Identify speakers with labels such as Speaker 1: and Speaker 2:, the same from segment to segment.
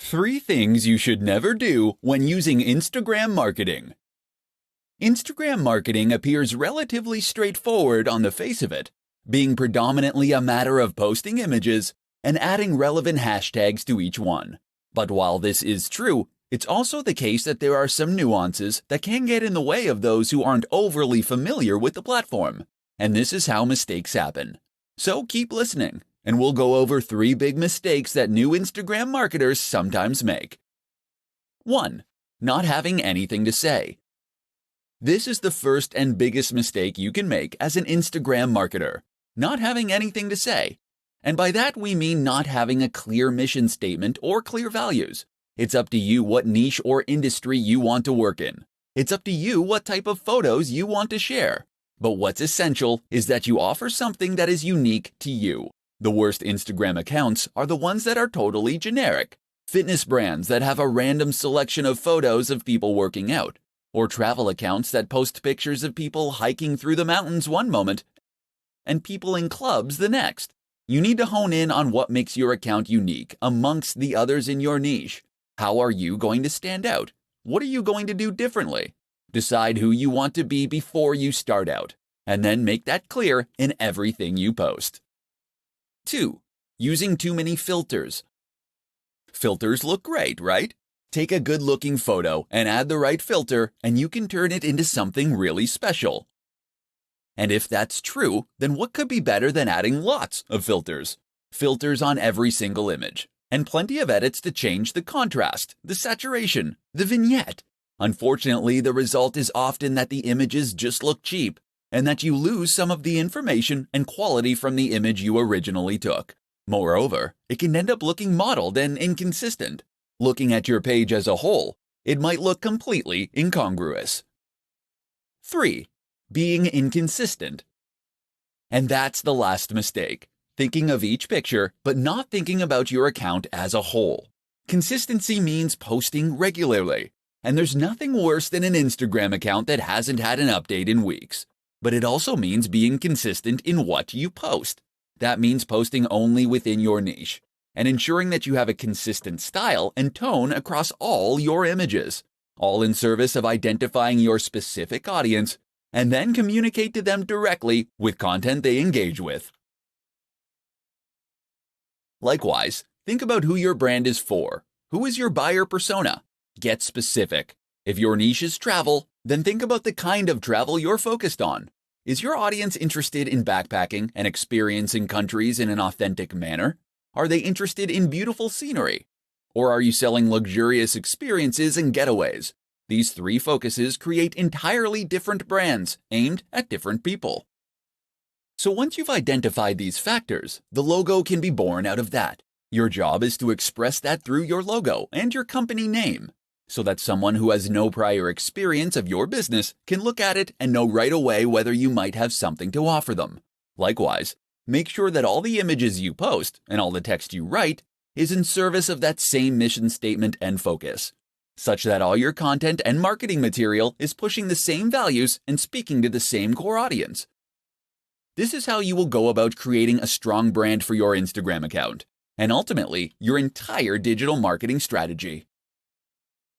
Speaker 1: 3 things you should never do when using Instagram marketing. Instagram marketing appears relatively straightforward on the face of it, being predominantly a matter of posting images and adding relevant hashtags to each one. But while this is true, it's also the case that there are some nuances that can get in the way of those who aren't overly familiar with the platform. And this is how mistakes happen. So keep listening, and we'll go over 3 big mistakes that new Instagram marketers sometimes make. 1. Not having anything to say. This is the first and biggest mistake you can make as an Instagram marketer, not having anything to say. And by that we mean not having a clear mission statement or clear values. It's up to you what niche or industry you want to work in. It's up to you what type of photos you want to share. But what's essential is that you offer something that is unique to you. The worst Instagram accounts are the ones that are totally generic. Fitness brands that have a random selection of photos of people working out, or travel accounts that post pictures of people hiking through the mountains one moment and people in clubs the next. You need to hone in on what makes your account unique amongst the others in your niche. How are you going to stand out? What are you going to do differently? Decide who you want to be before you start out, and then make that clear in everything you post. 2. Using too many filters. Filters look great, right? Take a good-looking photo and add the right filter, and you can turn it into something really special. And if that's true, then what could be better than adding lots of filters? Filters on every single image, and plenty of edits to change the contrast, the saturation, the vignette. Unfortunately, the result is often that the images just look cheap, and that you lose some of the information and quality from the image you originally took. Moreover, it can end up looking mottled and inconsistent. Looking at your page as a whole, it might look completely incongruous. 3. Being inconsistent. And that's the last mistake. Thinking of each picture, but not thinking about your account as a whole. Consistency means posting regularly. And there's nothing worse than an Instagram account that hasn't had an update in weeks. But it also means being consistent in what you post. That means posting only within your niche, and ensuring that you have a consistent style and tone across all your images, all in service of identifying your specific audience, and then communicate to them directly with content they engage with. Likewise, think about who your brand is for. Who is your buyer persona? Get specific. If your niche is travel, then think about the kind of travel you're focused on. Is your audience interested in backpacking and experiencing countries in an authentic manner? Are they interested in beautiful scenery? Or are you selling luxurious experiences and getaways? These 3 focuses create entirely different brands aimed at different people. So once you've identified these factors, the logo can be born out of that. Your job is to express that through your logo and your company name, so that someone who has no prior experience of your business can look at it and know right away whether you might have something to offer them. Likewise, make sure that all the images you post and all the text you write is in service of that same mission statement and focus, such that all your content and marketing material is pushing the same values and speaking to the same core audience. This is how you will go about creating a strong brand for your Instagram account, and ultimately your entire digital marketing strategy.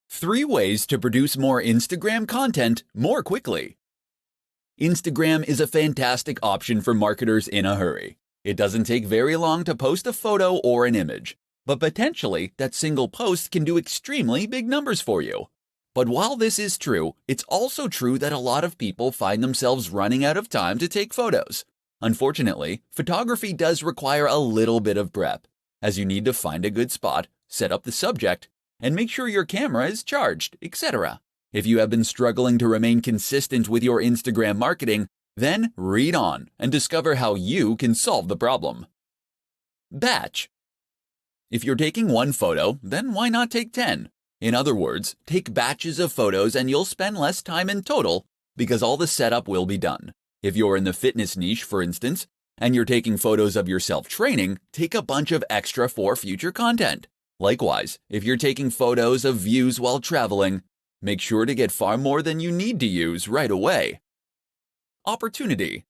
Speaker 1: 3 ways to produce more Instagram content more quickly. Instagram is a fantastic option for marketers in a hurry. It doesn't take very long to post a photo or an image, but potentially that single post can do extremely big numbers for you. But while this is true, it's also true that a lot of people find themselves running out of time to take photos. Unfortunately, photography does require a little bit of prep, as you need to find a good spot, set up the subject, and make sure your camera is charged, etc. If you have been struggling to remain consistent with your Instagram marketing, then read on and discover how you can solve the problem. Batch. If you're taking 1 photo, then why not take 10? In other words, take batches of photos and you'll spend less time in total because all the setup will be done. If you're in the fitness niche, for instance, and you're taking photos of yourself training, take a bunch of extra for future content. Likewise, if you're taking photos of views while traveling, make sure to get far more than you need to use right away. Opportunity.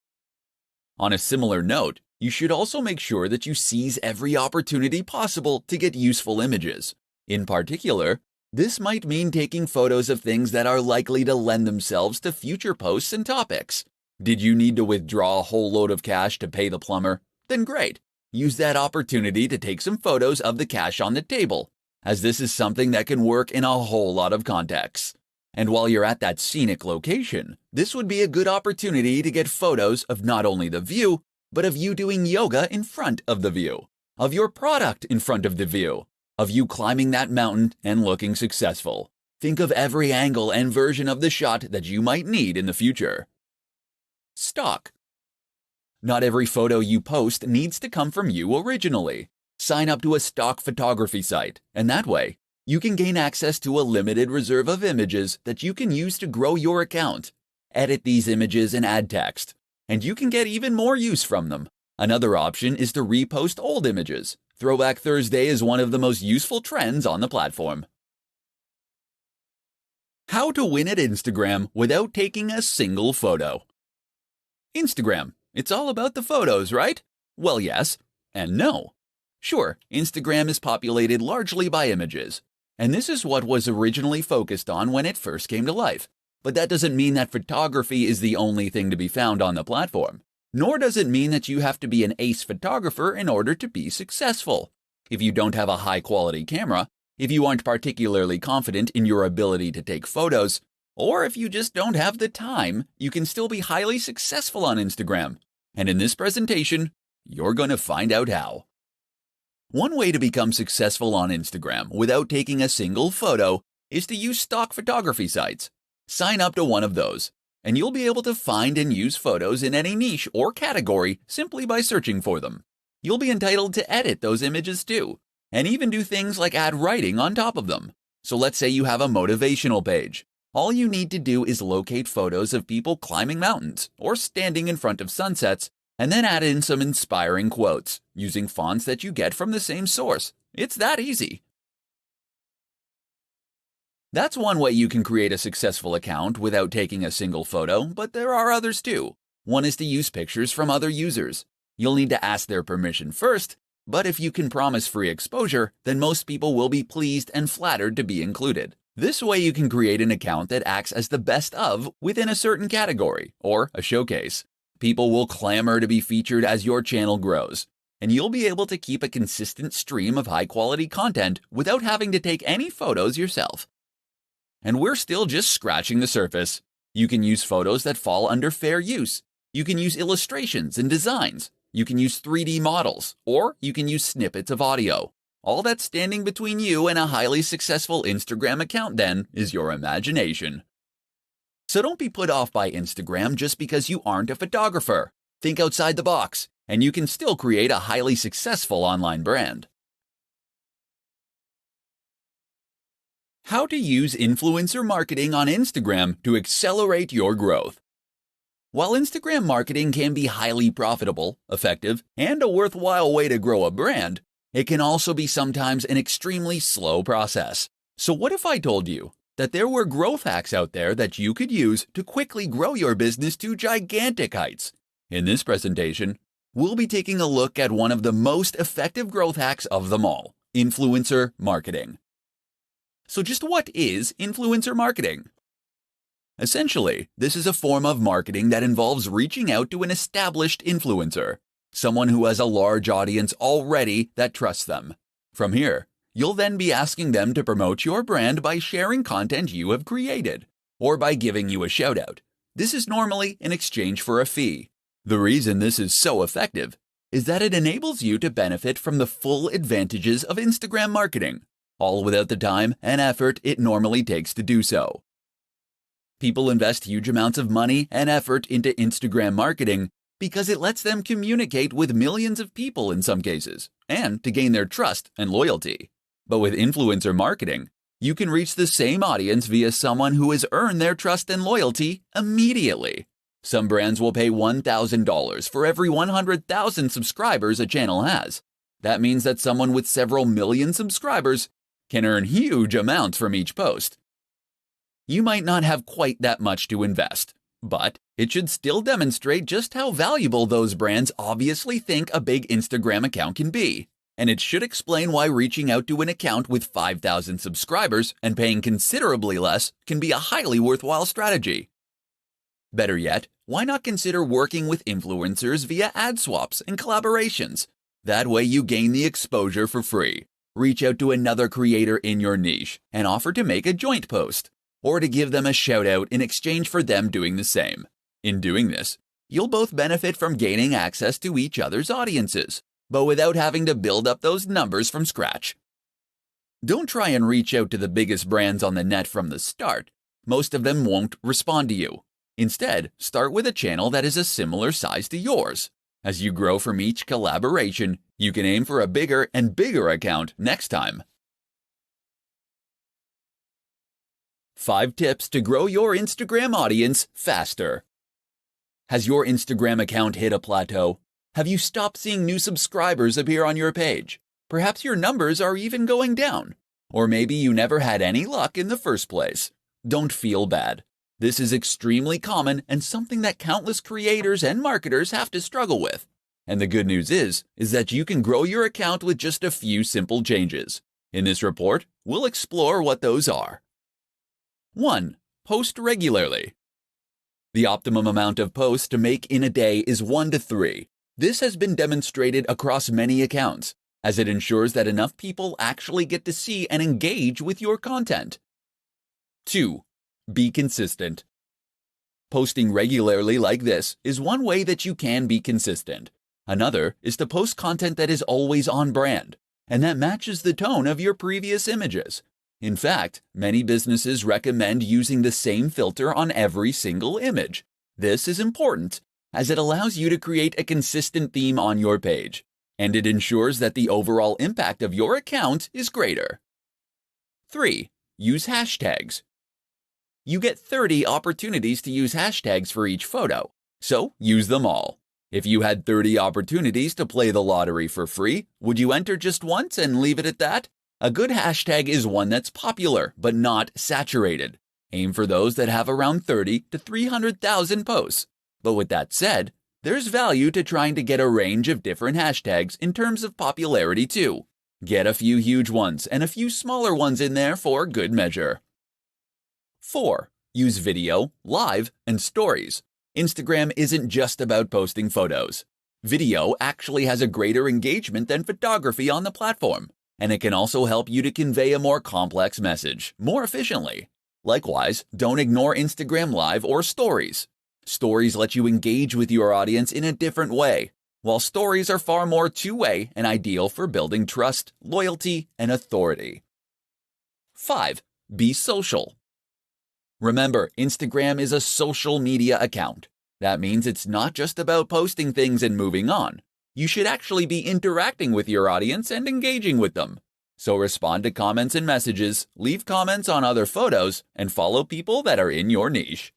Speaker 1: On a similar note, you should also make sure that you seize every opportunity possible to get useful images. In particular, this might mean taking photos of things that are likely to lend themselves to future posts and topics. Did you need to withdraw a whole load of cash to pay the plumber? Then great. Use that opportunity to take some photos of the cash on the table, as this is something that can work in a whole lot of contexts. And while you're at that scenic location, this would be a good opportunity to get photos of not only the view, but of you doing yoga in front of the view, of your product in front of the view, of you climbing that mountain and looking successful. Think of every angle and version of the shot that you might need in the future. Stock. Not every photo you post needs to come from you originally. Sign up to a stock photography site, and that way, you can gain access to a limited reserve of images that you can use to grow your account. Edit these images and add text, and you can get even more use from them. Another option is to repost old images. Throwback Thursday is one of the most useful trends on the platform. How to win at Instagram without taking a single photo. Instagram, it's all about the photos, right? Well, yes and no. Sure, Instagram is populated largely by images, and this is what was originally focused on when it first came to life. But that doesn't mean that photography is the only thing to be found on the platform. Nor does it mean that you have to be an ace photographer in order to be successful. If you don't have a high-quality camera, if you aren't particularly confident in your ability to take photos, or if you just don't have the time, you can still be highly successful on Instagram. And in this presentation, you're going to find out how. One way to become successful on Instagram without taking a single photo is to use stock photography sites. Sign up to one of those, and you'll be able to find and use photos in any niche or category simply by searching for them. You'll be entitled to edit those images too, and even do things like add writing on top of them. So let's say you have a motivational page. All you need to do is locate photos of people climbing mountains or standing in front of sunsets, and then add in some inspiring quotes using fonts that you get from the same source. It's that easy. That's one way you can create a successful account without taking a single photo, but there are others too. One is to use pictures from other users. You'll need to ask their permission first, but if you can promise free exposure, then most people will be pleased and flattered to be included. This way you can create an account that acts as the best of within a certain category, or a showcase. People will clamor to be featured as your channel grows, and you'll be able to keep a consistent stream of high-quality content without having to take any photos yourself. And we're still just scratching the surface. You can use photos that fall under fair use. You can use illustrations and designs. You can use 3D models, or you can use snippets of audio. All that's standing between you and a highly successful Instagram account then is your imagination. So don't be put off by Instagram just because you aren't a photographer. Think outside the box, and you can still create a highly successful online brand. How to use influencer marketing on Instagram to accelerate your growth. While Instagram marketing can be highly profitable, effective, and a worthwhile way to grow a brand, it can also be sometimes an extremely slow process. So what if I told you that there were growth hacks out there that you could use to quickly grow your business to gigantic heights? In this presentation, we'll be taking a look at one of the most effective growth hacks of them all, influencer marketing. So just what is influencer marketing? Essentially, this is a form of marketing that involves reaching out to an established influencer, someone who has a large audience already that trusts them. From here, you'll then be asking them to promote your brand by sharing content you have created, or by giving you a shout-out. This is normally in exchange for a fee. The reason this is so effective is that it enables you to benefit from the full advantages of Instagram marketing, all without the time and effort it normally takes to do so. People invest huge amounts of money and effort into Instagram marketing because it lets them communicate with millions of people in some cases, and to gain their trust and loyalty. But with influencer marketing, you can reach the same audience via someone who has earned their trust and loyalty immediately. Some brands will pay $1,000 for every 100,000 subscribers a channel has. That means that someone with several million subscribers can earn huge amounts from each post. You might not have quite that much to invest, but it should still demonstrate just how valuable those brands obviously think a big Instagram account can be. and it should explain why reaching out to an account with 5,000 subscribers and paying considerably less can be a highly worthwhile strategy. Better yet, why not consider working with influencers via ad swaps and collaborations? That way you gain the exposure for free. Reach out to another creator in your niche and offer to make a joint post, or to give them a shout out in exchange for them doing the same. In doing this, you'll both benefit from gaining access to each other's audiences, but without having to build up those numbers from scratch. Don't try and reach out to the biggest brands on the net from the start. Most of them won't respond to you. Instead, start with a channel that is a similar size to yours. As you grow from each collaboration, you can aim for a bigger and bigger account next time. 5 tips to grow your Instagram audience faster. Has your Instagram account hit a plateau? Have you stopped seeing new subscribers appear on your page? Perhaps your numbers are even going down. Or maybe you never had any luck in the first place. Don't feel bad. This is extremely common and something that countless creators and marketers have to struggle with. And the good news is that you can grow your account with just a few simple changes. In this report, we'll explore what those are. 1. Post regularly. The optimum amount of posts to make in a day is 1 to 3. This has been demonstrated across many accounts, as it ensures that enough people actually get to see and engage with your content. 2. Be consistent. Posting regularly like this is one way that you can be consistent. Another is to post content that is always on brand, and that matches the tone of your previous images. In fact, many businesses recommend using the same filter on every single image. This is important, as it allows you to create a consistent theme on your page, and it ensures that the overall impact of your account is greater. 3. Use hashtags. You get 30 opportunities to use hashtags for each photo, so use them all. If you had 30 opportunities to play the lottery for free, would you enter just once and leave it at that? A good hashtag is one that's popular, but not saturated. Aim for those that have around 30 to 300,000 posts. But with that said, there's value to trying to get a range of different hashtags in terms of popularity too. Get a few huge ones and a few smaller ones in there for good measure. 4. Use video, live, and stories. Instagram isn't just about posting photos. Video actually has a greater engagement than photography on the platform, and it can also help you to convey a more complex message more efficiently. Likewise, don't ignore Instagram Live or Stories. Stories let you engage with your audience in a different way, while stories are far more two-way and ideal for building trust, loyalty, and authority. 5. Be social. Remember, Instagram is a social media account. That means it's not just about posting things and moving on. You should actually be interacting with your audience and engaging with them. So respond to comments and messages, leave comments on other photos, and follow people that are in your niche.